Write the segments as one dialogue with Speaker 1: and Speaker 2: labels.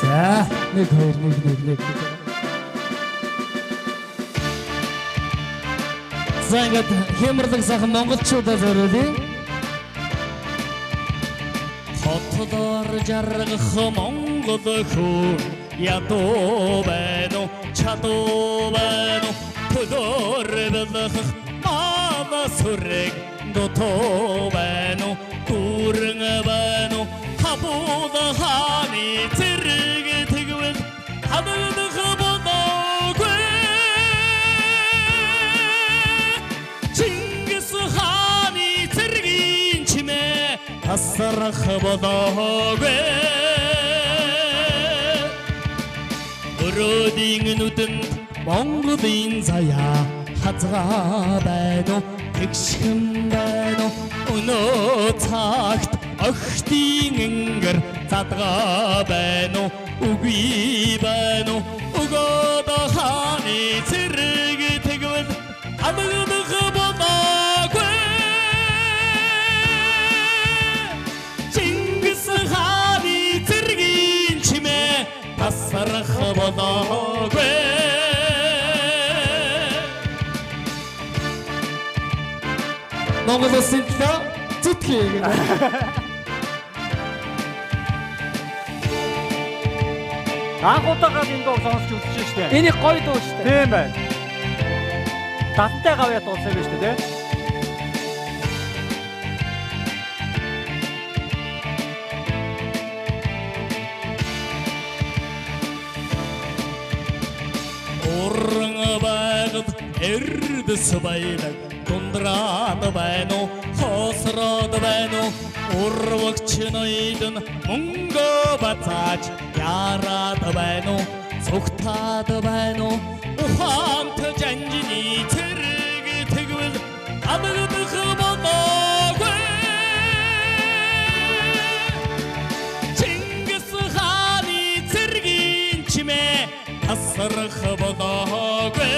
Speaker 1: За, нэг хоёр нэг. За ингээд хямралаг сайхан монголчуудаа зориулъя. Хотдоор жаргах монгол хүн ядуу байна уу, чадуу байна уу, төлөөр бэлгэх маа сүрэг дутуу байна уу, дүүрэн байна уу, хабууд хааны зэрэг тэгвэл хадагдах бодоогүй. Чингис хааны зэргийн чимээ тасрах бодоогүй. Өрөөдийн нүдэнд Монголын заяа хазгаа байна уу, тэгшхэн байна уу, өнөө цагт охтын ингэр задгаа байна уу, үгүй байна уу, өгөөд хааны зэрэг тэгвэл хадагдах бодоогүй. Чингис хааны зэргийн чимээ тасрах бодоогүй. Монгол улсын төлөө зүтгэе.
Speaker 2: Анхудаага энэ дуу сонсч үзэж штэ.
Speaker 3: Энийг гоё дуу штэ.
Speaker 2: Тийм байна. Татантай гавьяа дуусан байж штэ тий.
Speaker 1: Уран байгад эрдэс баялаг тундраад байна уу, хоосроод байна уу, урвагч ноёдон мөнгө бацааж яраад байна уу, цогтаад байна уу, ухаант жанжины зэрэг тэгвэл хадагдах бодоогүй. Чингис хааны зэргийн чимээ тасрах бодоогүй.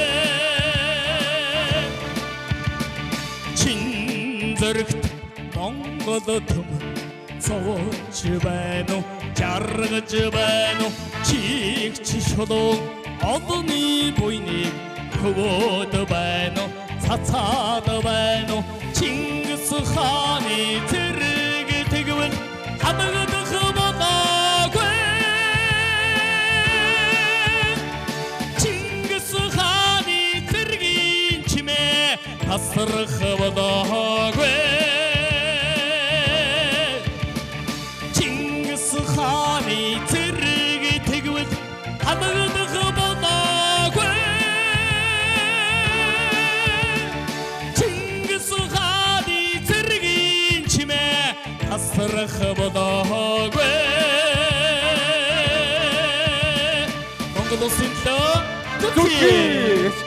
Speaker 1: Чин зөрөгт Монгол төм цовч байна уу, жаргаж байна уу, чигч шулуун одны буйныг хөвөөд байна уу, цацаад байна уу, Чингис хааны зэрэг тэгвэл хадагдах бодоогүй. Чингис хааны зэргийн чимээ тасрах бодоогүй. Чингис хааны зэрэг тэгвэл хадагдах бодоогүй. Чингис хааны зэргийн чимээ тасрах бодоогүй. Монгол улсын төлөө зүтгэе.